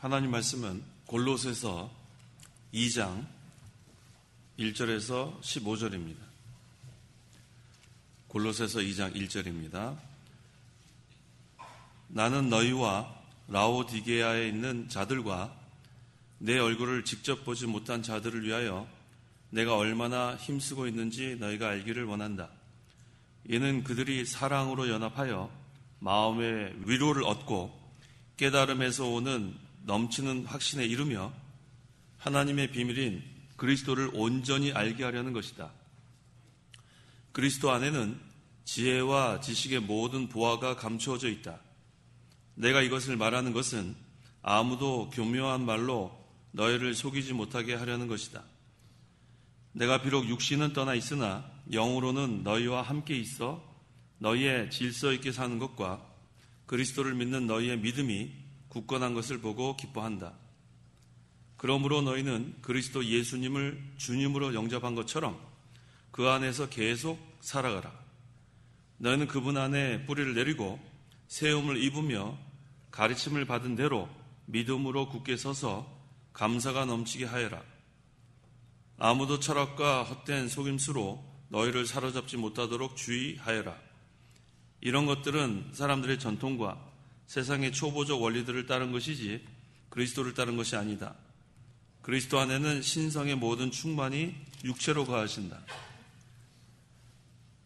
하나님 말씀은 골로새서 2장 1절에서 15절입니다. 골로새서 2장 1절입니다. 나는 너희와 라오디게아에 있는 자들과 내 얼굴을 직접 보지 못한 자들을 위하여 내가 얼마나 힘쓰고 있는지 너희가 알기를 원한다. 이는 그들이 사랑으로 연합하여 마음의 위로를 얻고 깨달음에서 오는 넘치는 확신에 이르며 하나님의 비밀인 그리스도를 온전히 알게 하려는 것이다. 그리스도 안에는 지혜와 지식의 모든 보화가 감추어져 있다. 내가 이것을 말하는 것은 아무도 교묘한 말로 너희를 속이지 못하게 하려는 것이다. 내가 비록 육신은 떠나 있으나 영으로는 너희와 함께 있어 너희의 질서 있게 사는 것과 그리스도를 믿는 너희의 믿음이 굳건한 것을 보고 기뻐한다. 그러므로 너희는 그리스도 예수님을 주님으로 영접한 것처럼 그 안에서 계속 살아가라. 너희는 그분 안에 뿌리를 내리고 세움을 입으며 가르침을 받은 대로 믿음으로 굳게 서서 감사가 넘치게 하여라. 아무도 철학과 헛된 속임수로 너희를 사로잡지 못하도록 주의하여라. 이런 것들은 사람들의 전통과 세상의 초보적 원리들을 따른 것이지 그리스도를 따른 것이 아니다. 그리스도 안에는 신성의 모든 충만이 육체로 거하신다.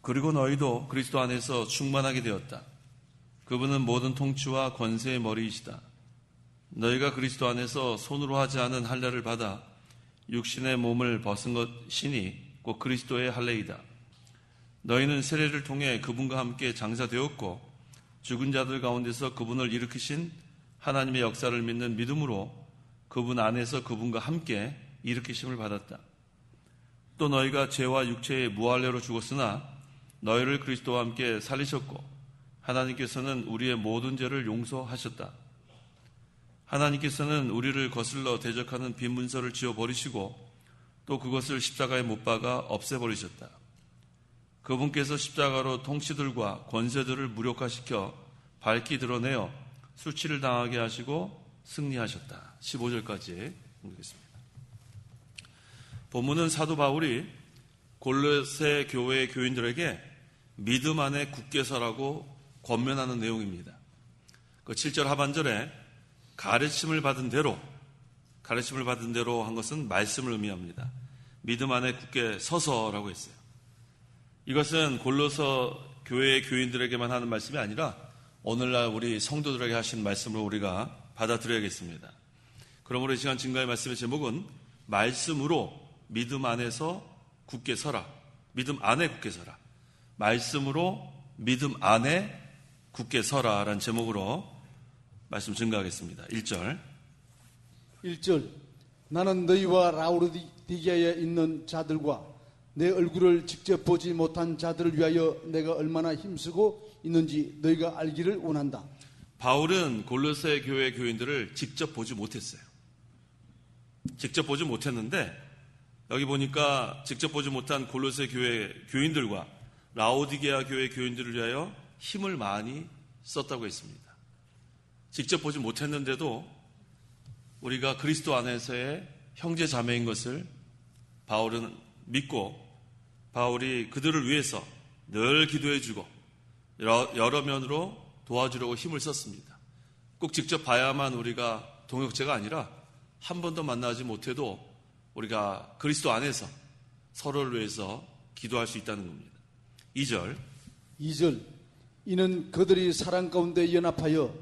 그리고 너희도 그리스도 안에서 충만하게 되었다. 그분은 모든 통치와 권세의 머리이시다. 너희가 그리스도 안에서 손으로 하지 않은 할례를 받아 육신의 몸을 벗은 것이니 곧 그리스도의 할례이다. 너희는 세례를 통해 그분과 함께 장사되었고 죽은 자들 가운데서 그분을 일으키신 하나님의 역사를 믿는 믿음으로 그분 안에서 그분과 함께 일으키심을 받았다. 또 너희가 죄와 육체의 무할례로 죽었으나 너희를 그리스도와 함께 살리셨고 하나님께서는 우리의 모든 죄를 용서하셨다. 하나님께서는 우리를 거슬러 대적하는 빈 문서를 지워버리시고 또 그것을 십자가에 못 박아 없애버리셨다. 그분께서 십자가로 통치들과 권세들을 무력화시켜 밝히 드러내어 수치를 당하게 하시고 승리하셨다. 15절까지 읽겠습니다. 본문은 사도 바울이 골로새 교회의 교인들에게 믿음 안에 굳게 서라고 권면하는 내용입니다. 그 7절 하반절에 가르침을 받은 대로 한 것은 말씀을 의미합니다. 믿음 안에 굳게 서서라고 했어요. 이것은 골로새 교회의 교인들에게만 하는 말씀이 아니라 오늘날 우리 성도들에게 하신 말씀으로 우리가 받아들여야겠습니다. 그러므로 이 시간 증거의 말씀의 제목은 말씀으로 믿음 안에서 굳게 서라. 믿음 안에 굳게 서라. 말씀으로 믿음 안에 굳게 서라라는 제목으로 말씀 증거하겠습니다. 1절 나는 너희와 라오디게아에 있는 자들과 내 얼굴을 직접 보지 못한 자들을 위하여 내가 얼마나 힘쓰고 있는지 너희가 알기를 원한다. 바울은 골로새 교회 교인들을 직접 보지 못했어요. 직접 보지 못했는데 여기 보니까 직접 보지 못한 골로새 교회 교인들과 라오디게아 교회 교인들을 위하여 힘을 많이 썼다고 했습니다. 직접 보지 못했는데도 우리가 그리스도 안에서의 형제 자매인 것을 바울은 믿고 바울이 그들을 위해서 늘 기도해주고 여러 면으로 도와주려고 힘을 썼습니다. 꼭 직접 봐야만 우리가 동역자가 아니라 한 번도 만나지 못해도 우리가 그리스도 안에서 서로를 위해서 기도할 수 있다는 겁니다. 2절 이는 그들이 사랑 가운데 연합하여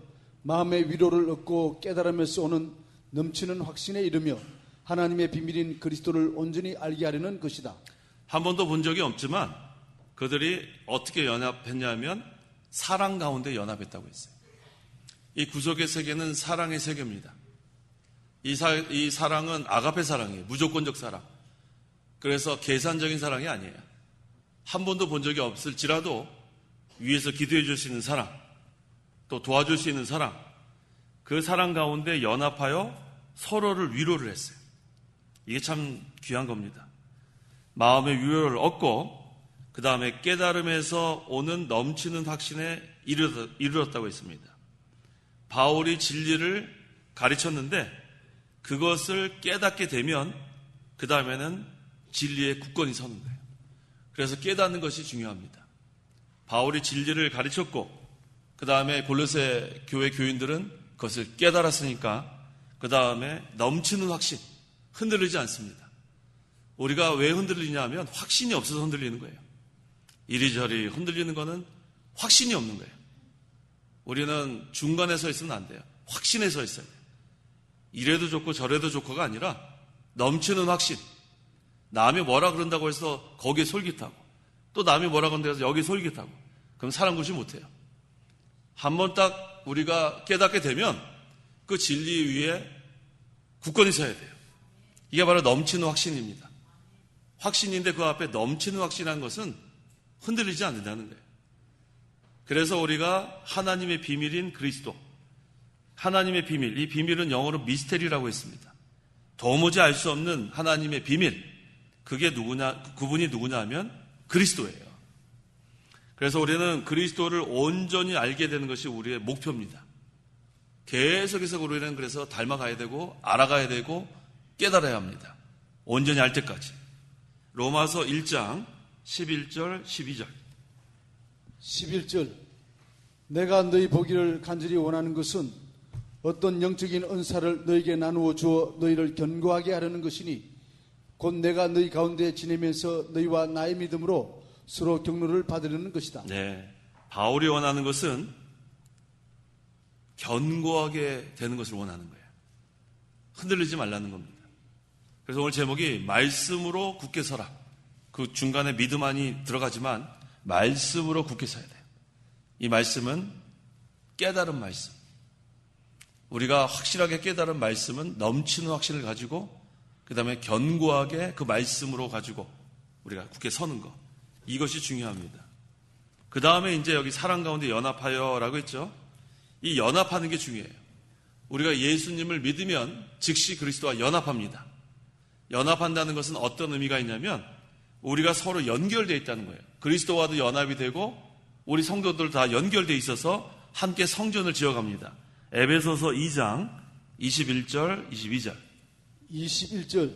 마음의 위로를 얻고 깨달음에서 오는 넘치는 확신에 이르며 하나님의 비밀인 그리스도를 온전히 알게 하려는 것이다. 한 번도 본 적이 없지만 그들이 어떻게 연합했냐면 사랑 가운데 연합했다고 했어요. 이 구속의 세계는 사랑의 세계입니다. 이 사랑은 아가페 사랑이에요. 무조건적 사랑. 그래서 계산적인 사랑이 아니에요. 한 번도 본 적이 없을지라도 위에서 기도해 줄 수 있는 사랑, 또 도와줄 수 있는 사랑, 그 사랑 가운데 연합하여 서로를 위로를 했어요. 이게 참 귀한 겁니다. 마음의 위로를 얻고 그 다음에 깨달음에서 오는 넘치는 확신에 이르렀다고 했습니다. 바울이 진리를 가르쳤는데 그것을 깨닫게 되면 그 다음에는 진리의 굳건히 서는 거예요. 그래서 깨닫는 것이 중요합니다. 바울이 진리를 가르쳤고 그 다음에 골로새 교회 교인들은 그것을 깨달았으니까 그 다음에 넘치는 확신, 흔들리지 않습니다. 우리가 왜 흔들리냐 하면 확신이 없어서 흔들리는 거예요. 이리저리 흔들리는 거는 확신이 없는 거예요. 우리는 중간에 서 있으면 안 돼요. 확신에 서 있어야 돼요. 이래도 좋고 저래도 좋고가 아니라 넘치는 확신. 남이 뭐라 그런다고 해서 거기에 솔깃하고 또 남이 뭐라 그런다고 해서 여기에 솔깃하고 그럼 사람 구시 못해요. 한번 딱 우리가 깨닫게 되면 그 진리 위에 굳건히 서야 돼요. 이게 바로 넘치는 확신입니다. 확신인데 그 앞에 넘치는 확신한 것은 흔들리지 않는다는 거예요. 그래서 우리가 하나님의 비밀인 그리스도, 하나님의 비밀, 이 비밀은 영어로 미스테리라고 했습니다. 도무지 알 수 없는 하나님의 비밀, 그게 누구냐, 그분이 누구냐 하면 그리스도예요. 그래서 우리는 그리스도를 온전히 알게 되는 것이 우리의 목표입니다. 계속해서 우리는 그래서 닮아가야 되고 알아가야 되고 깨달아야 합니다. 온전히 알 때까지. 로마서 1장 11절 12절 11절 내가 너희 보기를 간절히 원하는 것은 어떤 영적인 은사를 너희에게 나누어 주어 너희를 견고하게 하려는 것이니 곧 내가 너희 가운데 지내면서 너희와 나의 믿음으로 서로 격려를 받으려는 것이다. 네, 바울이 원하는 것은 견고하게 되는 것을 원하는 거예요. 흔들리지 말라는 겁니다. 그래서 오늘 제목이 말씀으로 굳게 서라. 그 중간에 믿음 안이 들어가지만 말씀으로 굳게 서야 돼요. 이 말씀은 깨달은 말씀. 우리가 확실하게 깨달은 말씀은 넘치는 확신을 가지고 그 다음에 견고하게 그 말씀으로 가지고 우리가 굳게 서는 것. 이것이 중요합니다. 그 다음에 이제 여기 사랑 가운데 연합하여라고 했죠. 이 연합하는 게 중요해요. 우리가 예수님을 믿으면 즉시 그리스도와 연합합니다. 연합한다는 것은 어떤 의미가 있냐면 우리가 서로 연결되어 있다는 거예요. 그리스도와도 연합이 되고 우리 성도들 다 연결되어 있어서 함께 성전을 지어갑니다. 에베소서 2장 21절 22절 21절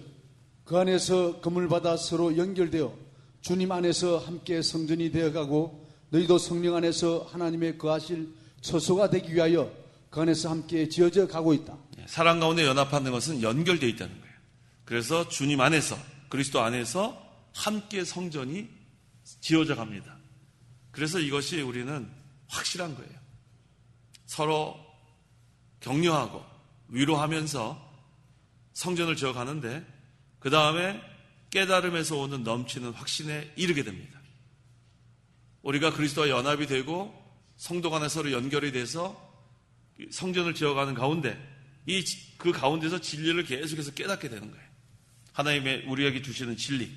그 안에서 금을 받아 서로 연결되어 주님 안에서 함께 성전이 되어가고 너희도 성령 안에서 하나님의 거하실 처소가 되기 위하여 그 안에서 함께 지어져 가고 있다. 사랑 가운데 연합하는 것은 연결되어 있다는 거예요. 그래서 주님 안에서 그리스도 안에서 함께 성전이 지어져 갑니다. 그래서 이것이 우리는 확실한 거예요. 서로 격려하고 위로하면서 성전을 지어가는데 그 다음에 깨달음에서 오는 넘치는 확신에 이르게 됩니다. 우리가 그리스도와 연합이 되고 성도 간에 서로 연결이 돼서 성전을 지어가는 가운데 그 가운데서 진리를 계속해서 깨닫게 되는 거예요. 하나님의 우리에게 주시는 진리.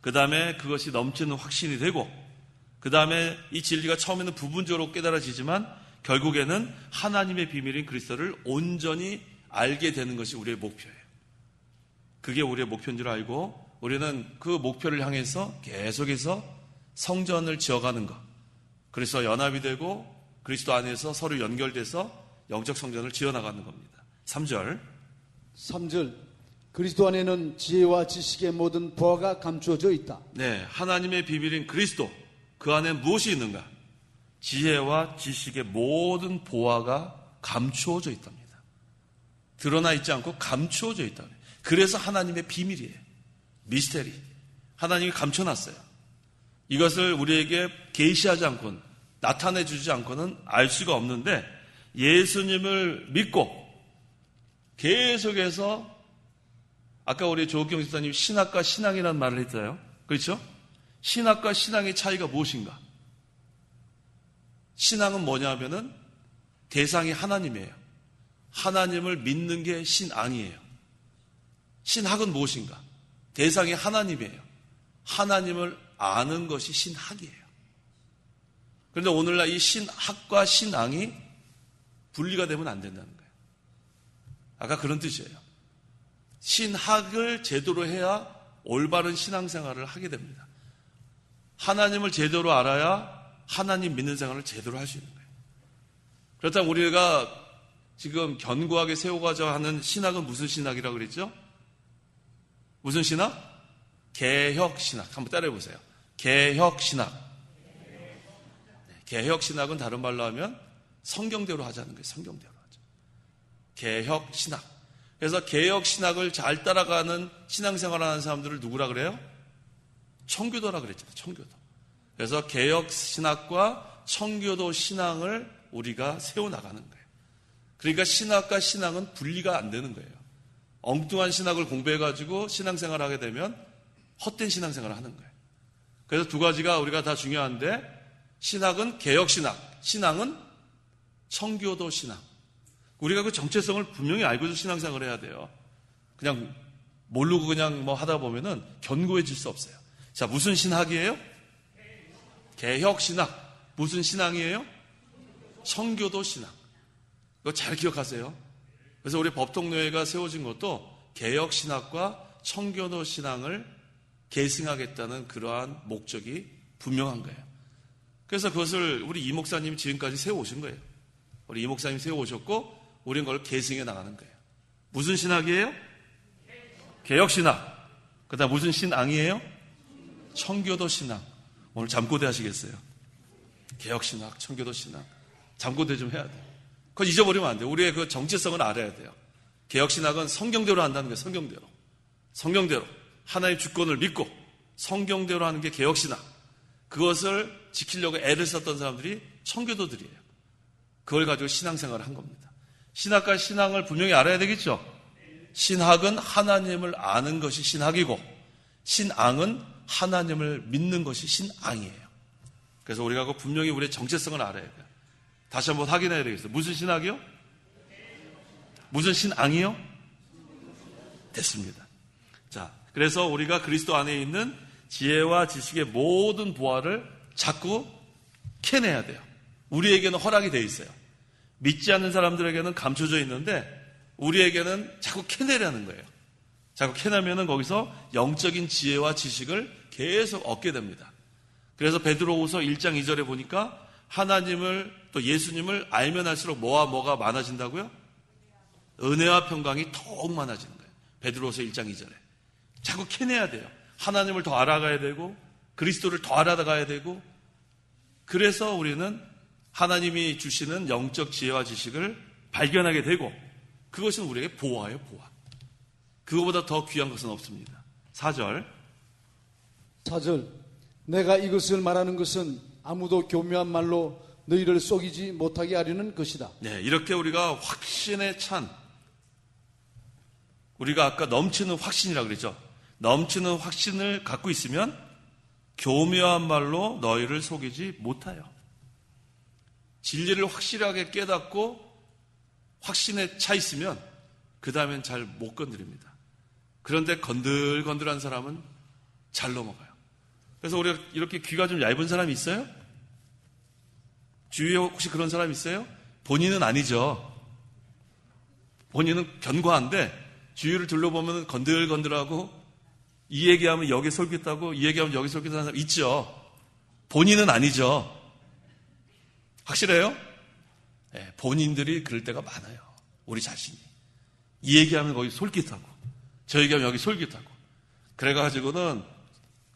그 다음에 그것이 넘치는 확신이 되고 그 다음에 이 진리가 처음에는 부분적으로 깨달아지지만 결국에는 하나님의 비밀인 그리스도를 온전히 알게 되는 것이 우리의 목표예요. 그게 우리의 목표인 줄 알고 우리는 그 목표를 향해서 계속해서 성전을 지어가는 것. 그래서 연합이 되고 그리스도 안에서 서로 연결돼서 영적 성전을 지어나가는 겁니다. 3절 그리스도 안에는 지혜와 지식의 모든 보화가 감추어져 있다. 네, 하나님의 비밀인 그리스도 그 안에 무엇이 있는가? 지혜와 지식의 모든 보화가 감추어져 있답니다. 드러나 있지 않고 감추어져 있다. 그래서 하나님의 비밀이에요. 미스테리. 하나님이 감춰놨어요. 이것을 우리에게 계시하지 않고는 나타내 주지 않고는 알 수가 없는데 예수님을 믿고 계속해서 아까 우리 조옥경 집사님 신학과 신앙이라는 말을 했어요. 그렇죠? 신학과 신앙의 차이가 무엇인가? 신앙은 뭐냐면은 대상이 하나님이에요. 하나님을 믿는 게 신앙이에요. 신학은 무엇인가? 대상이 하나님이에요. 하나님을 아는 것이 신학이에요. 그런데 오늘날 이 신학과 신앙이 분리가 되면 안 된다는 거예요. 아까 그런 뜻이에요. 신학을 제대로 해야 올바른 신앙생활을 하게 됩니다. 하나님을 제대로 알아야 하나님 믿는 생활을 제대로 할 수 있는 거예요. 그렇다면 우리가 지금 견고하게 세워가자 하는 신학은 무슨 신학이라고 그랬죠? 무슨 신학? 개혁신학. 한번 따라해보세요. 개혁신학. 개혁신학은 다른 말로 하면 성경대로 하자는 거예요. 성경대로 하자. 개혁신학. 그래서 개혁신학을 잘 따라가는 신앙생활을 하는 사람들을 누구라 그래요? 청교도라 그랬잖아요. 청교도. 그래서 개혁신학과 청교도 신앙을 우리가 세워나가는 거예요. 그러니까 신학과 신앙은 분리가 안 되는 거예요. 엉뚱한 신학을 공부해가지고 신앙생활을 하게 되면 헛된 신앙생활을 하는 거예요. 그래서 두 가지가 우리가 다 중요한데 신학은 개혁신학, 신앙은 청교도 신앙. 우리가 그 정체성을 분명히 알고서 신앙생활을 해야 돼요. 그냥 모르고 그냥 뭐 하다 보면은 견고해질 수 없어요. 자, 무슨 신학이에요? 개혁신학. 무슨 신앙이에요? 청교도 신앙. 이거 잘 기억하세요. 그래서 우리 법통노회가 세워진 것도 개혁신학과 청교도 신앙을 계승하겠다는 그러한 목적이 분명한 거예요. 그래서 그것을 우리 이 목사님이 지금까지 세워오신 거예요. 우리 이 목사님이 세워오셨고 우리는 그걸 계승해 나가는 거예요. 무슨 신학이에요? 개혁신학. 그 다음 무슨 신앙이에요? 청교도 신앙. 오늘 잠꼬대 하시겠어요? 개혁신학, 청교도 신앙. 잠꼬대 좀 해야 돼요. 그건 잊어버리면 안 돼요. 우리의 그 정체성을 알아야 돼요. 개혁신학은 성경대로 한다는 거예요. 성경대로. 성경대로. 하나의 주권을 믿고 성경대로 하는 게 개혁신학. 그것을 지키려고 애를 썼던 사람들이 청교도들이에요. 그걸 가지고 신앙생활을 한 겁니다. 신학과 신앙을 분명히 알아야 되겠죠? 신학은 하나님을 아는 것이 신학이고 신앙은 하나님을 믿는 것이 신앙이에요. 그래서 우리가 분명히 우리의 정체성을 알아야 돼요. 다시 한번 확인해야 되겠어요. 무슨 신학이요? 무슨 신앙이요? 됐습니다. 자, 그래서 우리가 그리스도 안에 있는 지혜와 지식의 모든 보화를 자꾸 캐내야 돼요. 우리에게는 허락이 되어 있어요. 믿지 않는 사람들에게는 감춰져 있는데 우리에게는 자꾸 캐내려는 거예요. 자꾸 캐내면은 거기서 영적인 지혜와 지식을 계속 얻게 됩니다. 그래서 베드로후서 1장 2절에 보니까 하나님을 또 예수님을 알면 할수록 뭐가 많아진다고요? 은혜와 평강이 더욱 많아지는 거예요. 베드로후서 1장 2절에. 자꾸 캐내야 돼요. 하나님을 더 알아가야 되고 그리스도를 더 알아가야 되고 그래서 우리는 하나님이 주시는 영적 지혜와 지식을 발견하게 되고 그것은 우리에게 보화예요. 보화. 그거보다 더 귀한 것은 없습니다. 4절 내가 이것을 말하는 것은 아무도 교묘한 말로 너희를 속이지 못하게 하려는 것이다. 네, 이렇게 우리가 확신에 찬 우리가 아까 넘치는 확신이라고 그랬죠. 넘치는 확신을 갖고 있으면 교묘한 말로 너희를 속이지 못하여. 진리를 확실하게 깨닫고 확신에 차 있으면 그 다음엔 잘 못 건드립니다. 그런데 건들건들한 사람은 잘 넘어가요. 그래서 우리가 이렇게 귀가 좀 얇은 사람이 있어요? 주위에 혹시 그런 사람 있어요? 본인은 아니죠. 본인은 견고한데 주위를 둘러보면 건들건들하고 이 얘기하면 여기 솔깃하고 이 얘기하면 여기 솔깃하는 사람 있죠. 본인은 아니죠. 확실해요? 네, 본인들이 그럴 때가 많아요. 우리 자신이. 이 얘기하면 거기 솔깃하고 저 얘기하면 여기 솔깃하고 그래가지고는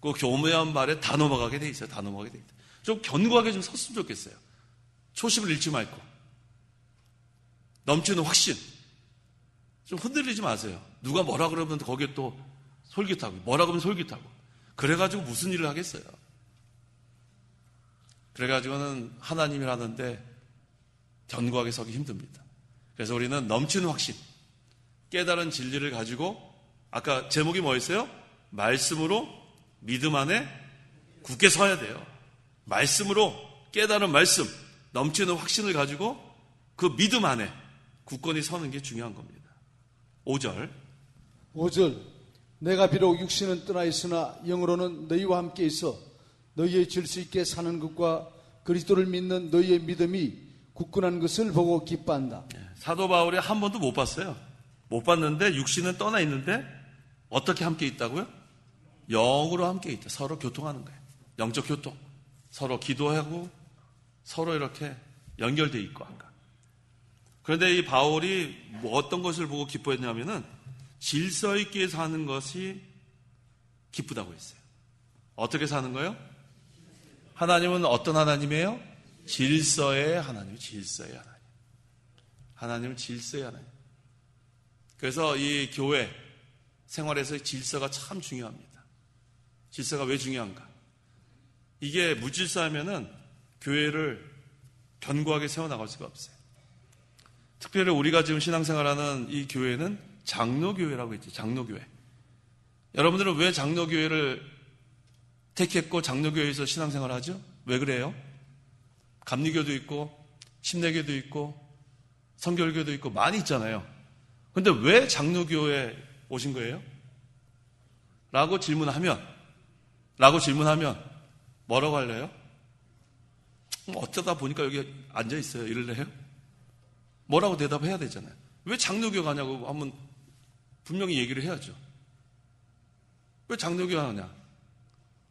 그 교묘한 말에 다 넘어가게 돼 있어요. 다 넘어가게 돼 있어요. 좀 견고하게 좀 섰으면 좋겠어요. 초심을 잃지 말고 넘치는 확신 좀 흔들리지 마세요. 누가 뭐라 그러면 거기에 또 솔깃하고 뭐라 그러면 솔깃하고 그래가지고 무슨 일을 하겠어요. 그래가지고는 하나님을 하는데 견고하게 서기 힘듭니다. 그래서 우리는 넘치는 확신 깨달은 진리를 가지고 아까 제목이 뭐였어요? 말씀으로 믿음 안에 굳게 서야 돼요. 말씀으로 깨달은 말씀 넘치는 확신을 가지고 그 믿음 안에 굳건히 서는 게 중요한 겁니다. 5절 내가 비록 육신은 떠나 있으나 영으로는 너희와 함께 있어 너희의 질수 있게 사는 것과 그리스도를 믿는 너희의 믿음이 굳건한 것을 보고 기뻐한다. 사도 바울이 한 번도 못 봤어요. 못 봤는데 육신은 떠나 있는데 어떻게 함께 있다고요? 영으로 함께 있다. 서로 교통하는 거예요. 영적 교통. 서로 기도하고 서로 이렇게 연결되어 있고 한가. 그런데 이 바울이 어떤 것을 보고 기뻐했냐면은 질서 있게 사는 것이 기쁘다고 했어요. 어떻게 사는 거예요? 하나님은 어떤 하나님이에요? 질서의 하나님, 질서의 하나님. 하나님은 질서의 하나님. 그래서 이 교회 생활에서 질서가 참 중요합니다. 질서가 왜 중요한가? 이게 무질서하면은 교회를 견고하게 세워나갈 수가 없어요. 특별히 우리가 지금 신앙생활하는 이 교회는 장로교회라고 했죠. 장로교회. 여러분들은 왜 장로교회를 택했고 장로교회에서 신앙생활을 하죠? 왜 그래요? 감리교도 있고 심내교도 있고 성결교도 있고 많이 있잖아요. 근데 왜 장로교회에 오신 거예요? 라고 질문하면 뭐라고 할래요? 어쩌다 보니까 여기 앉아있어요. 이럴래요? 뭐라고 대답해야 되잖아요. 왜 장로교 가냐고 한번 분명히 얘기를 해야죠. 왜 장로교 가냐?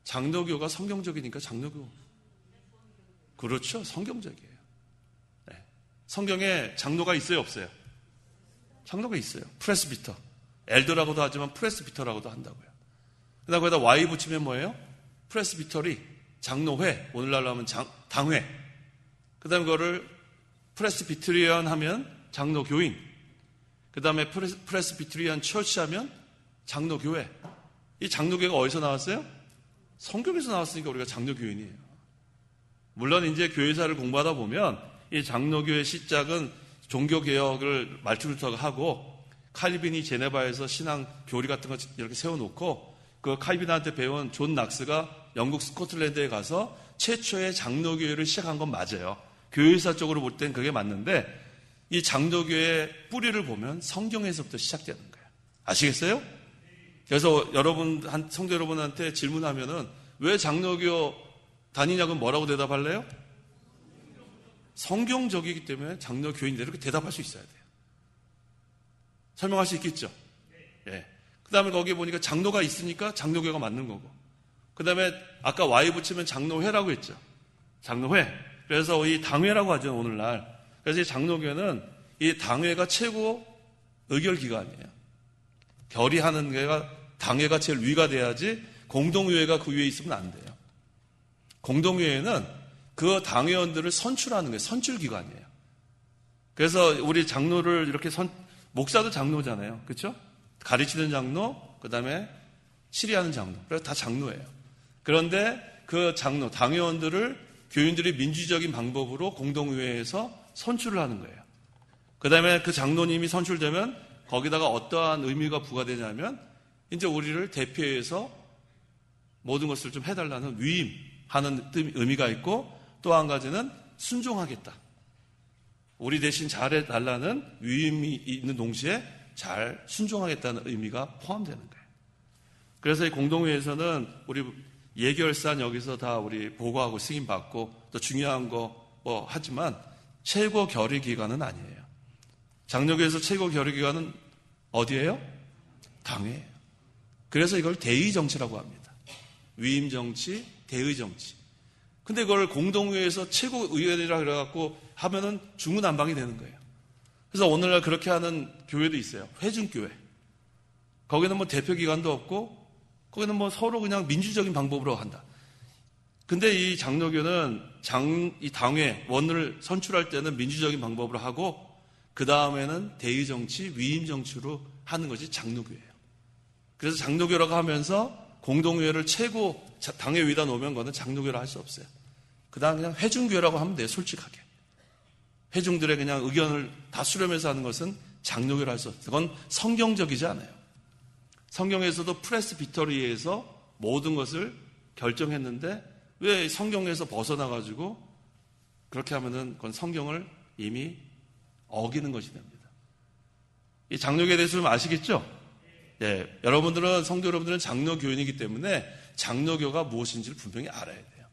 장로교가 성경적이니까 장로교. 그렇죠. 성경적이에요. 네. 성경에 장로가 있어요? 없어요? 장로가 있어요. 프레스비터. 엘더라고도 하지만 프레스비터라고도 한다고요. 그 다음에 거기다 Y 붙이면 뭐예요? 프레스비터리, 장로회, 오늘날로 하면 당회. 그 다음에 그거를 프레스비트리안 하면 장로교인. 그 다음에 프레스비트리안 처치 하면 장로교회. 이 장로교회가 어디서 나왔어요? 성경에서 나왔으니까 우리가 장로교인이에요. 물론 이제 교회사를 공부하다 보면 이 장로교회 시작은 종교개혁을 말투를 하고 칼빈이 제네바에서 신앙 교리 같은 거 이렇게 세워놓고 그 칼빈한테 배운 존 낙스가 영국 스코틀랜드에 가서 최초의 장로교회를 시작한 건 맞아요. 교회사적으로 볼 땐 그게 맞는데 이 장로교회의 뿌리를 보면 성경에서부터 시작되는 거예요. 아시겠어요? 그래서 성도 여러분한테 질문하면은 왜 장로교 다니냐고 뭐라고 대답할래요? 성경적이기 때문에 장로교인들 이렇게 대답할 수 있어야 돼요. 설명할 수 있겠죠? 예. 그 다음에 거기에 보니까 장로가 있으니까 장로교가 맞는 거고. 그 다음에 아까 Y 붙이면 장로회라고 했죠. 장로회. 그래서 이 당회라고 하죠, 오늘날. 그래서 이 장로교는 이 당회가 최고 의결기관이에요. 결의하는 게가 당회가 제일 위가 돼야지 공동의회가 그 위에 있으면 안 돼요. 공동의회는 그 당회원들을 선출하는 거예요. 선출기관이에요. 그래서 우리 장로를 이렇게 목사도 장로잖아요. 그렇죠? 가르치는 장로, 그 다음에 치리하는 장로. 그래서 다 장로예요. 그런데 그 장로, 당회원들을 교인들이 민주적인 방법으로 공동의회에서 선출을 하는 거예요. 그 다음에 그 장로님이 선출되면 거기다가 어떠한 의미가 부과되냐면 이제 우리를 대표해서 모든 것을 좀 해달라는 위임하는 의미가 있고 또 한 가지는 순종하겠다. 우리 대신 잘해달라는 위임이 있는 동시에 잘 순종하겠다는 의미가 포함되는 거예요. 그래서 이 공동회에서는 우리 예결산 여기서 다 우리 보고하고 승인받고 또 중요한 거 뭐 하지만 최고 결의 기관은 아니에요. 장로교에서 최고 결의 기관은 어디예요? 당회예요. 그래서 이걸 대의 정치라고 합니다. 위임 정치, 대의 정치. 근데 그걸 공동회에서 최고 의견이라 그래갖고 하면은 중구난방이 되는 거예요. 그래서 오늘날 그렇게 하는 교회도 있어요. 회중교회. 거기는 뭐 대표기관도 없고 거기는 뭐 서로 그냥 민주적인 방법으로 한다. 근데 이 장로교는 이 당회, 원을 선출할 때는 민주적인 방법으로 하고 그 다음에는 대의정치, 위임정치로 하는 것이 장로교예요. 그래서 장로교라고 하면서 공동회를 최고 당회 위에다 놓으면 그거는 장로교라 할 수 없어요. 그 다음 그냥 회중교라고 하면 돼요. 솔직하게. 회중들의 그냥 의견을 다 수렴해서 하는 것은 장로교라 할 수 없어요. 그건 성경적이지 않아요. 성경에서도 프레스비터리에서 모든 것을 결정했는데 왜 성경에서 벗어나가지고 그렇게 하면은 그건 성경을 이미 어기는 것이 됩니다. 이 장로교에 대해서 좀 아시겠죠? 예, 여러분들은 성도 여러분들은 장로교인이기 때문에 장로교가 무엇인지를 분명히 알아야 돼요.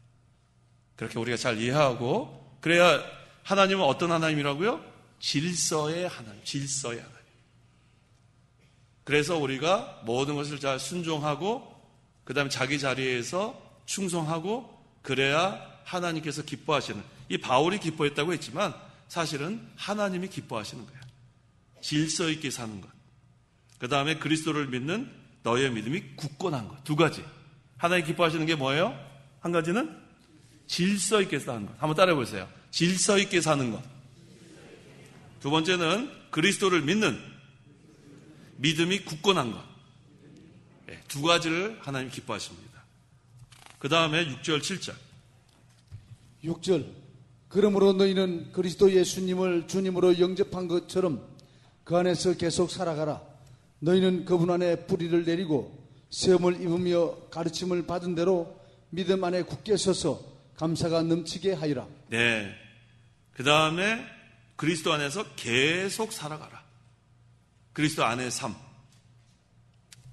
그렇게 우리가 잘 이해하고 그래야 하나님은 어떤 하나님이라고요? 질서의 하나님, 질서의 하나님. 그래서 우리가 모든 것을 잘 순종하고 그 다음에 자기 자리에서 충성하고 그래야 하나님께서 기뻐하시는 이 바울이 기뻐했다고 했지만 사실은 하나님이 기뻐하시는 거예요. 질서 있게 사는 것. 그 다음에 그리스도를 믿는 너의 믿음이 굳건한 것. 두 가지. 하나님 기뻐하시는 게 뭐예요? 한 가지는 질서 있게 사는 것. 한번 따라해 보세요. 질서 있게 사는 것. 두 번째는 그리스도를 믿는 믿음이 굳건한 것. 두 가지를 하나님 기뻐하십니다. 그 다음에 6절, 7절. 6절. 그러므로 너희는 그리스도 예수님을 주님으로 영접한 것처럼 그 안에서 계속 살아가라. 너희는 그분 안에 뿌리를 내리고 세움을 입으며 가르침을 받은 대로 믿음 안에 굳게 서서 감사가 넘치게 하리라. 네. 그 다음에 그리스도 안에서 계속 살아가라. 그리스도 안의 삶.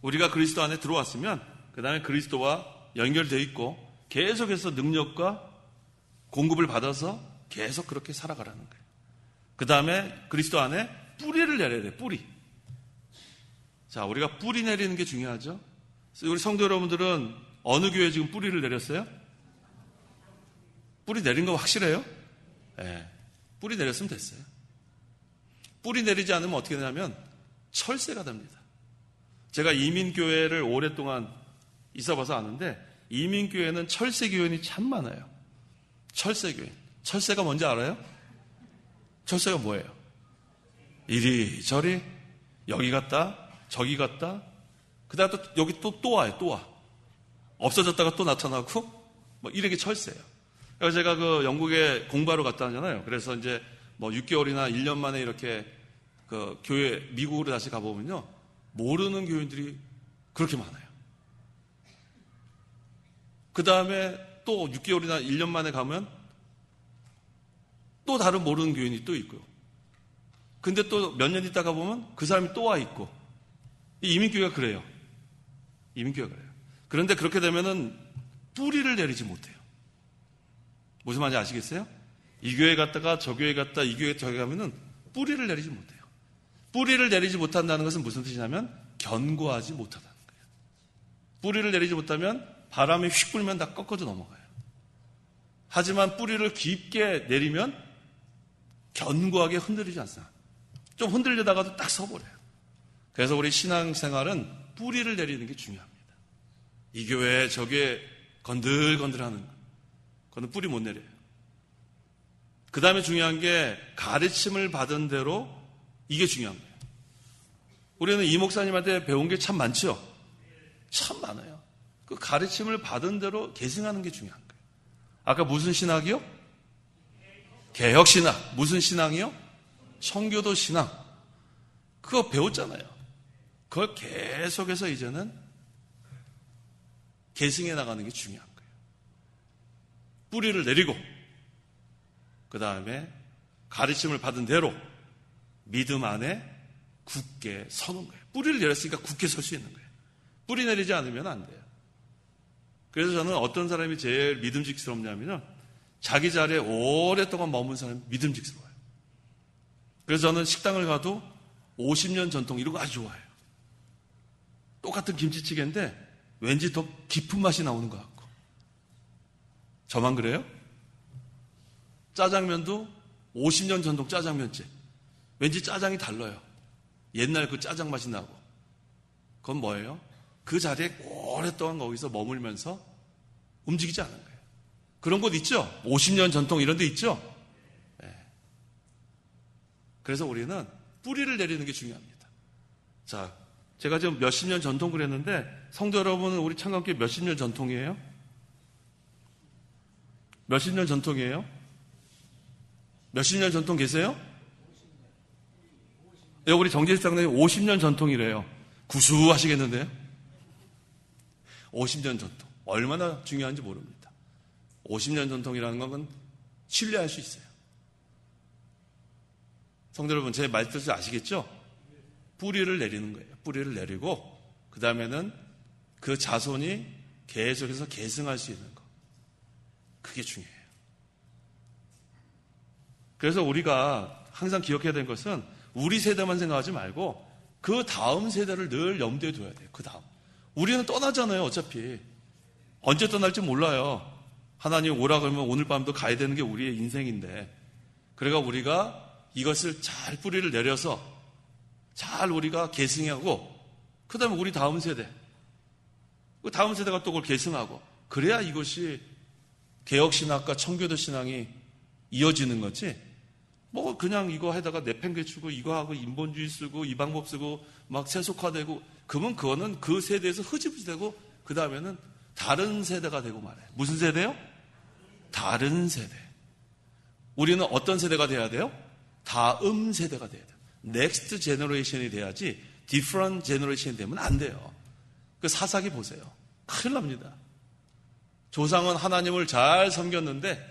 우리가 그리스도 안에 들어왔으면 그 다음에 그리스도와 연결되어 있고 계속해서 능력과 공급을 받아서 계속 그렇게 살아가라는 거예요. 그 다음에 그리스도 안에 뿌리를 내려야 돼요. 뿌리. 자, 우리가 뿌리 내리는 게 중요하죠. 우리 성도 여러분들은 어느 교회에 지금 뿌리를 내렸어요? 뿌리 내린 거 확실해요? 네. 뿌리 내렸으면 됐어요. 뿌리 내리지 않으면 어떻게 되냐면 철새가 됩니다. 제가 이민교회를 오랫동안 있어봐서 아는데 이민교회는 철새교인이 참 많아요. 철새교인. 철새가 뭔지 알아요? 철새가 뭐예요? 이리저리 여기 갔다 저기 갔다 그 다음에 또 여기 또 와요. 또 와. 없어졌다가 또 나타나고 뭐 이렇게 철새예요. 그래서 제가 그 영국에 공부하러 갔다 하잖아요. 그래서 이제 뭐 6개월이나 1년 만에 이렇게 그 교회 미국으로 다시 가보면요. 모르는 교인들이 그렇게 많아요. 그 다음에 또 6개월이나 1년 만에 가면 또 다른 모르는 교인이 또 있고요. 근데 또 몇 년 있다가 보면 그 사람이 또 와 있고. 이민교회가 그래요. 이민교회가 그래요. 그런데 그렇게 되면은 뿌리를 내리지 못해요. 무슨 말인지 아시겠어요? 이 교회 갔다가 저 교회 갔다 이 교회 저기 가면은 뿌리를 내리지 못해요. 뿌리를 내리지 못한다는 것은 무슨 뜻이냐면 견고하지 못하다는 거예요. 뿌리를 내리지 못하면 바람이 휙 불면 다 꺾어져 넘어가요. 하지만 뿌리를 깊게 내리면 견고하게 흔들리지 않습니다. 좀 흔들려다가도 딱 서버려요. 그래서 우리 신앙생활은 뿌리를 내리는 게 중요합니다. 이 교회 저 교회 건들건들하는 거. 그거는 뿌리 못 내려요. 그 다음에 중요한 게 가르침을 받은 대로 이게 중요한 거예요. 우리는 이 목사님한테 배운 게 참 많죠? 참 많아요. 그 가르침을 받은 대로 계승하는 게 중요한 거예요. 아까 무슨 신학이요? 개혁신학. 무슨 신앙이요? 청교도 신앙. 그거 배웠잖아요. 그걸 계속해서 이제는 계승해 나가는 게 중요한 거예요. 뿌리를 내리고 그 다음에 가르침을 받은 대로 믿음 안에 굳게 서는 거예요. 뿌리를 내렸으니까 굳게 설 수 있는 거예요. 뿌리 내리지 않으면 안 돼요. 그래서 저는 어떤 사람이 제일 믿음직스럽냐면요. 자기 자리에 오랫동안 머문 사람이 믿음직스러워요. 그래서 저는 식당을 가도 50년 전통 이런 거 아주 좋아해요. 똑같은 김치찌개인데 왠지 더 깊은 맛이 나오는 것 같고. 저만 그래요? 짜장면도 50년 전통 짜장면집. 왠지 짜장이 달라요. 옛날 그 짜장 맛이 나고. 그건 뭐예요? 그 자리에 오랫동안 거기서 머물면서 움직이지 않은 거예요. 그런 곳 있죠? 50년 전통 이런 데 있죠? 네. 그래서 우리는 뿌리를 내리는 게 중요합니다. 자, 제가 지금 몇십 년 전통 그랬는데 성도 여러분은 우리 창감교회 몇십 년 전통이에요? 몇십 년 전통이에요? 몇십 년 전통 계세요? 네, 우리 정재식 장로님 50년 전통이래요. 구수하시겠는데요? 50년 전통. 얼마나 중요한지 모릅니다. 50년 전통이라는 건 신뢰할 수 있어요. 성도 여러분, 제 말뜻을 아시겠죠? 뿌리를 내리는 거예요. 뿌리를 내리고 그 다음에는 그 자손이 계속해서 계승할 수 있는 거. 그게 중요해요. 그래서 우리가 항상 기억해야 되는 것은 우리 세대만 생각하지 말고 그 다음 세대를 늘 염두에 둬야 돼요. 그 다음. 우리는 떠나잖아요. 어차피. 언제 떠날지 몰라요. 하나님 오라 그러면 오늘 밤도 가야 되는 게 우리의 인생인데 그러니까 우리가 이것을 잘 뿌리를 내려서 잘 우리가 계승하고 그 다음에 우리 다음 세대, 그 다음 세대가 또 그걸 계승하고 그래야 이것이 개혁신학과 청교도 신앙이 이어지는 거지. 뭐 그냥 이거 하다가 내팽개치고 이거 하고 인본주의 쓰고 이 방법 쓰고 막 세속화되고 그러면 그거는 그 세대에서 흐지부지되고 그 다음에는 다른 세대가 되고 말해요. 무슨 세대요? 다른 세대. 우리는 어떤 세대가 돼야 돼요? 다음 세대가 돼야 돼요. 넥스트 제너레이션이 돼야지 디퍼런트 제너레이션이 되면 안 돼요. 그 사사기 보세요. 큰일 납니다. 조상은 하나님을 잘 섬겼는데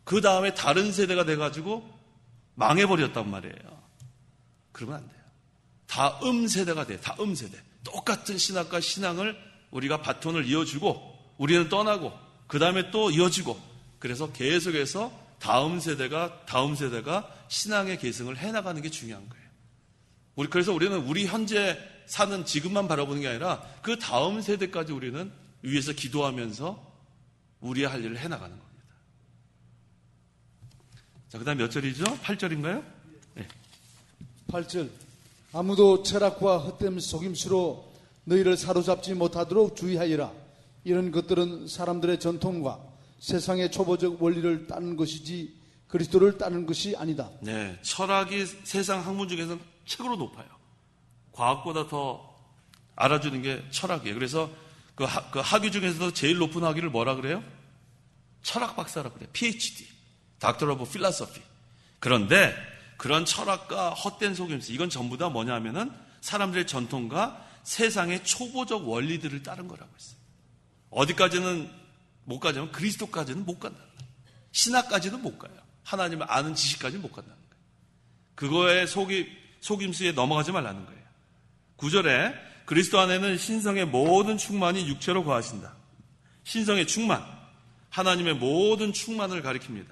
그 다음에 다른 세대가 돼가지고 망해버렸단 말이에요. 그러면 안 돼요. 다음 세대가 돼요. 다음 세대. 똑같은 신학과 신앙을 우리가 바톤을 이어주고 우리는 떠나고 그 다음에 또 이어지고 그래서 계속해서 다음 세대가 신앙의 계승을 해나가는 게 중요한 거예요. 그래서 우리는 우리 현재 사는 지금만 바라보는 게 아니라 그 다음 세대까지 우리는 위에서 기도하면서 우리의 할 일을 해나가는 겁니다. 자, 그 다음 몇 절이죠? 8절인가요? 네. 8절. 아무도 철학과 헛된 속임수로 너희를 사로잡지 못하도록 주의하여라. 이런 것들은 사람들의 전통과 세상의 초보적 원리를 따는 것이지 그리스도를 따는 것이 아니다. 네, 철학이 세상 학문 중에서는 최고로 높아요. 과학보다 더 알아주는 게 철학이에요. 그래서 그 학위 중에서도 제일 높은 학위를 뭐라 그래요? 철학 박사라고 그래요. PhD, Doctor of Philosophy. 그런데 그런 철학과 헛된 속임수, 이건 전부 다 뭐냐면은 사람들의 전통과 세상의 초보적 원리들을 따른 거라고 했어요. 어디까지는 못 가지만 그리스도까지는 못 간다는 거예요. 신학까지는 못 가요. 하나님을 아는 지식까지는 못 간다는 거예요. 그거에 속임수에 넘어가지 말라는 거예요. 9절에 그리스도 안에는 신성의 모든 충만이 육체로 거하신다. 신성의 충만, 하나님의 모든 충만을 가리킵니다.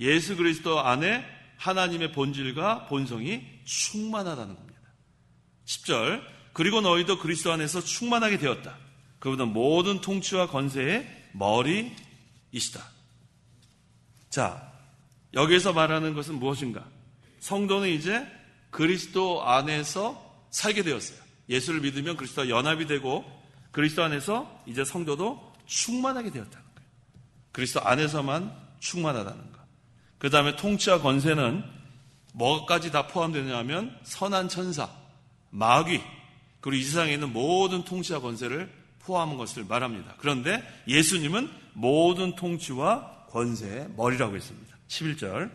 예수 그리스도 안에 하나님의 본질과 본성이 충만하다는 겁니다. 10절, 그리고 너희도 그리스도 안에서 충만하게 되었다. 그분은 모든 통치와 권세의 머리이시다. 자, 여기에서 말하는 것은 무엇인가? 성도는 이제 그리스도 안에서 살게 되었어요. 예수를 믿으면 그리스도와 연합이 되고 그리스도 안에서 이제 성도도 충만하게 되었다는 거예요. 그리스도 안에서만 충만하다는 거. 그 다음에 통치와 권세는 뭐까지 다 포함되냐면 선한 천사, 마귀, 그리고 이 세상에 있는 모든 통치와 권세를 포함한 것을 말합니다. 그런데 예수님은 모든 통치와 권세의 머리라고 했습니다. 11절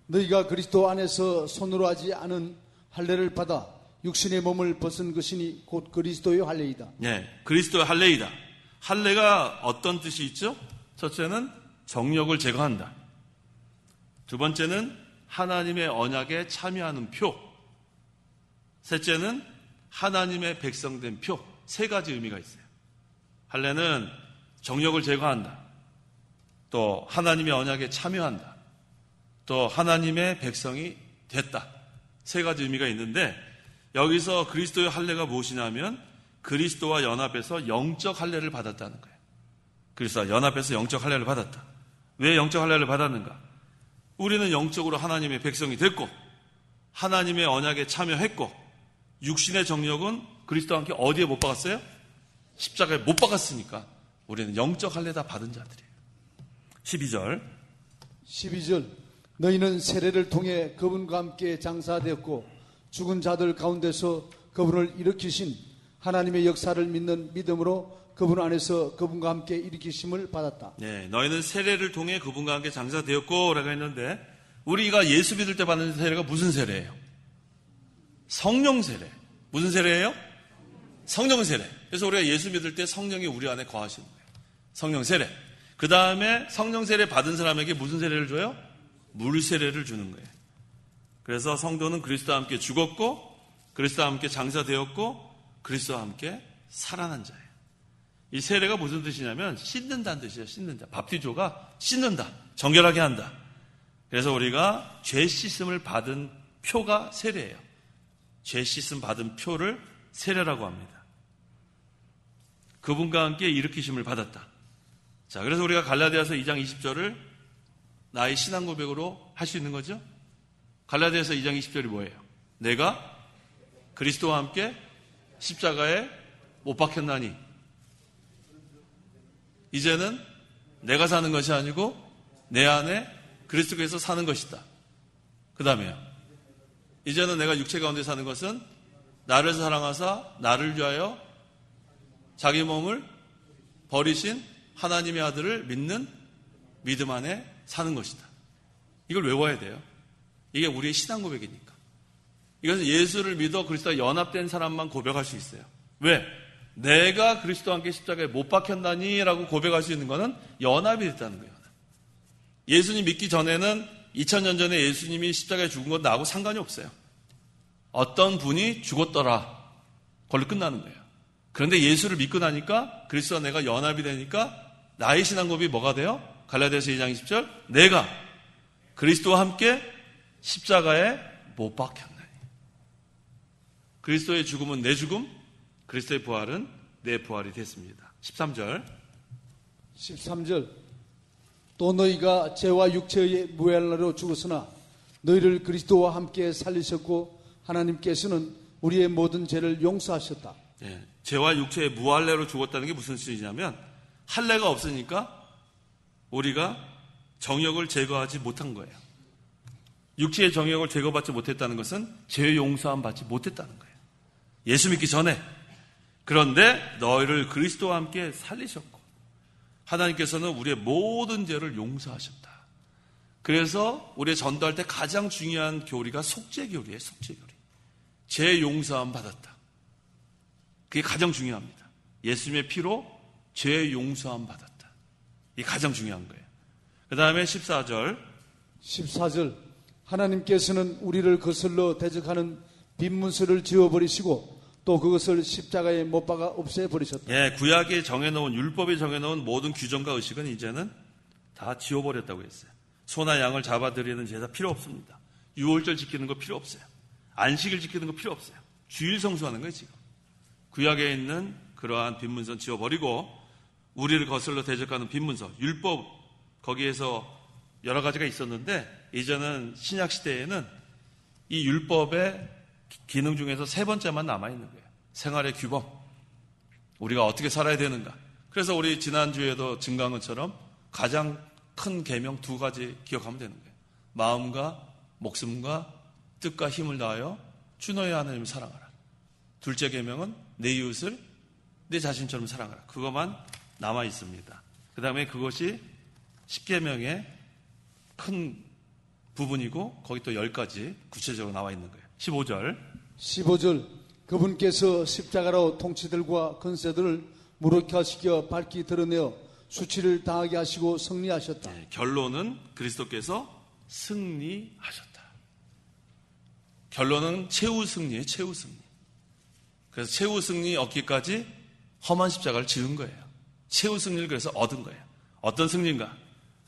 너희가 그리스도 안에서 손으로 하지 않은 할례를 받아 육신의 몸을 벗은 것이니 곧 그리스도의 할례이다. 네, 그리스도의 할례이다. 할례가 어떤 뜻이 있죠? 첫째는 정욕을 제거한다. 두 번째는 하나님의 언약에 참여하는 표. 셋째는 하나님의 백성된 표. 세 가지 의미가 있어요. 할례는 정욕을 제거한다. 또 하나님의 언약에 참여한다. 또 하나님의 백성이 됐다. 세 가지 의미가 있는데 여기서 그리스도의 할례가 무엇이냐면 그리스도와 연합해서 영적 할례를 받았다는 거예요. 그리스도와 연합해서 영적 할례를 받았다. 왜 영적 할례를 받았는가? 우리는 영적으로 하나님의 백성이 됐고 하나님의 언약에 참여했고 육신의 정욕은 그리스도와 함께 어디에 못 박았어요? 십자가에 못 박았으니까 우리는 영적 할례 다 받은 자들이에요. 12절 너희는 세례를 통해 그분과 함께 장사되었고 죽은 자들 가운데서 그분을 일으키신 하나님의 역사를 믿는 믿음으로 그분 안에서 그분과 함께 일으키심을 받았다. 네, 너희는 세례를 통해 그분과 함께 장사되었고 라고 했는데 우리가 예수 믿을 때 받는 세례가 무슨 세례예요? 성령 세례. 무슨 세례예요? 성령 세례. 그래서 우리가 예수 믿을 때 성령이 우리 안에 거하시는 거예요. 성령 세례. 그 다음에 성령 세례 받은 사람에게 무슨 세례를 줘요? 물 세례를 주는 거예요. 그래서 성도는 그리스도와 함께 죽었고 그리스도와 함께 장사되었고 그리스도와 함께 살아난 자예요. 이 세례가 무슨 뜻이냐면 씻는다는 뜻이에요. 씻는다. 밥티조가 씻는다. 정결하게 한다. 그래서 우리가 죄 씻음을 받은 표가 세례예요. 죄 씻음 받은 표를 세례라고 합니다. 그분과 함께 일으키심을 받았다. 자, 그래서 우리가 갈라디아서 2장 20절을 나의 신앙 고백으로 할 수 있는 거죠? 갈라디아서 2장 20절이 뭐예요? 내가 그리스도와 함께 십자가에 못 박혔나니 이제는 내가 사는 것이 아니고 내 안에 그리스도께서 사는 것이다. 그 다음에요. 이제는 내가 육체 가운데 사는 것은 나를 사랑하사 나를 위하여 자기 몸을 버리신 하나님의 아들을 믿는 믿음 안에 사는 것이다. 이걸 외워야 돼요. 이게 우리의 신앙 고백이니까. 이것은 예수를 믿어 그리스도와 연합된 사람만 고백할 수 있어요. 왜? 내가 그리스도와 함께 십자가에 못 박혔나니 라고 고백할 수 있는 것은 연합이 됐다는 거예요. 예수님 믿기 전에는 2000년 전에 예수님이 십자가에 죽은 건 나하고 상관이 없어요. 어떤 분이 죽었더라. 그걸로 끝나는 거예요. 그런데 예수를 믿고 나니까 그리스도와 내가 연합이 되니까 나의 신앙 고백이 뭐가 돼요? 갈라디아서 2장 20절 내가 그리스도와 함께 십자가에 못 박혔나니. 그리스도의 죽음은 내 죽음, 그리스도의 부활은 내 부활이 됐습니다. 13절 또 너희가 죄와 육체의 무할례로 죽었으나 너희를 그리스도와 함께 살리셨고 하나님께서는 우리의 모든 죄를 용서하셨다. 네, 죄와 육체의 무할례로 죽었다는 게 무슨 뜻이냐면 할례가 없으니까 우리가 정욕을 제거하지 못한 거예요. 육체의 정욕을 제거받지 못했다는 것은 죄 용서함 받지 못했다는 거예요. 예수 믿기 전에. 그런데 너희를 그리스도와 함께 살리셨고 하나님께서는 우리의 모든 죄를 용서하셨다. 그래서 우리의 전도할 때 가장 중요한 교리가 속죄 교리예요. 속죄 교리. 죄 용서함 받았다. 그게 가장 중요합니다. 예수님의 피로 죄 용서함 받았다. 이게 가장 중요한 거예요. 그 다음에 14절 하나님께서는 우리를 거슬러 대적하는 빈문서를 지워버리시고 또 그것을 십자가에 못 박아 없애버리셨다. 예, 구약에 정해놓은 율법에 정해놓은 모든 규정과 의식은 이제는 다 지워버렸다고 했어요. 소나 양을 잡아드리는 제사 필요 없습니다. 유월절 지키는 거 필요 없어요. 안식일 지키는 거 필요 없어요. 주일 성수하는 거예요 지금. 구약에 있는 그러한 빈문서는 지워버리고 우리를 거슬러 대적하는 빈문서, 율법 거기에서 여러 가지가 있었는데 이제는 신약 시대에는 이 율법의 기능 중에서 세 번째만 남아있는 거예요. 생활의 규범. 우리가 어떻게 살아야 되는가. 그래서 우리 지난주에도 증거한 것처럼 가장 큰 계명 두 가지 기억하면 되는 거예요. 마음과 목숨과 뜻과 힘을 다하여 주 너의 하나님을 사랑하라. 둘째 계명은 내 이웃을 내 자신처럼 사랑하라. 그것만 남아있습니다. 그 다음에 그것이 10계명의 큰 부분이고 거기 또 10가지 구체적으로 나와 있는 거예요. 15절 그분께서 십자가로 통치들과 권세들을 무력화시켜 밝히 드러내어 수치를 당하게 하시고 승리하셨다. 네, 결론은 그리스도께서 승리하셨다. 결론은 최후 승리예요. 최후 승리. 그래서 최후 승리 얻기까지 험한 십자가를 지은 거예요. 최후 승리를 그래서 얻은 거예요. 어떤 승리인가?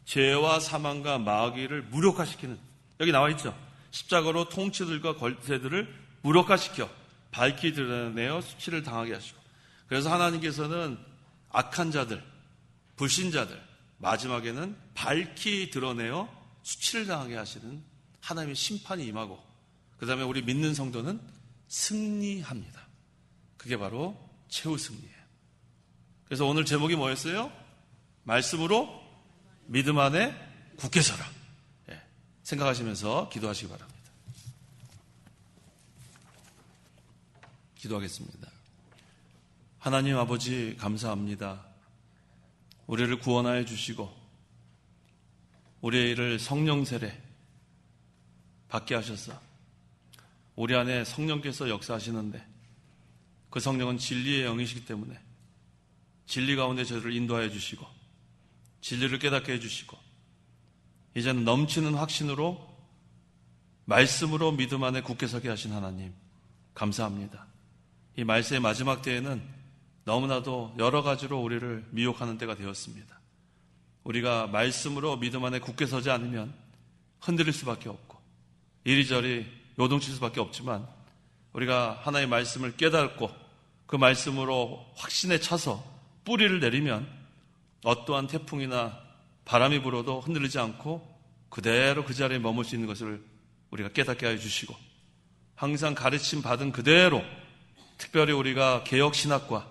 죄와 사망과 마귀를 무력화시키는, 여기 나와 있죠. 십자가로 통치들과 권세들을 무력화시켜 밝히 드러내어 수치를 당하게 하시고, 그래서 하나님께서는 악한 자들, 불신자들, 마지막에는 밝히 드러내어 수치를 당하게 하시는 하나님의 심판이 임하고, 그 다음에 우리 믿는 성도는 승리합니다. 그게 바로 최후 승리예요. 그래서 오늘 제목이 뭐였어요? 말씀으로 믿음 안에 굳게 서라. 예, 생각하시면서 기도하시기 바랍니다. 기도하겠습니다. 하나님 아버지 감사합니다. 우리를 구원하여 주시고 우리를 성령 세례 받게 하셔서 우리 안에 성령께서 역사하시는데 그 성령은 진리의 영이시기 때문에 진리 가운데 저를 인도하여 주시고 진리를 깨닫게 해주시고 이제는 넘치는 확신으로 말씀으로 믿음 안에 굳게 서게 하신 하나님 감사합니다. 이 말세의 마지막 때에는 너무나도 여러 가지로 우리를 미혹하는 때가 되었습니다. 우리가 말씀으로 믿음 안에 굳게 서지 않으면 흔들릴 수밖에 없고 이리저리 요동칠 수밖에 없지만 우리가 하나님의 말씀을 깨닫고 그 말씀으로 확신에 차서 뿌리를 내리면 어떠한 태풍이나 바람이 불어도 흔들리지 않고 그대로 그 자리에 머물 수 있는 것을 우리가 깨닫게 하여 주시고, 항상 가르침 받은 그대로 특별히 우리가 개혁신학과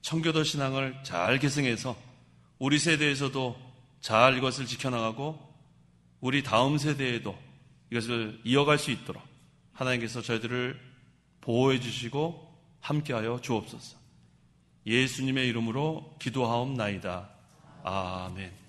청교도 신앙을 잘 계승해서 우리 세대에서도 잘 이것을 지켜나가고 우리 다음 세대에도 이것을 이어갈 수 있도록 하나님께서 저희들을 보호해 주시고 함께하여 주옵소서. 예수님의 이름으로 기도하옵나이다. 아멘.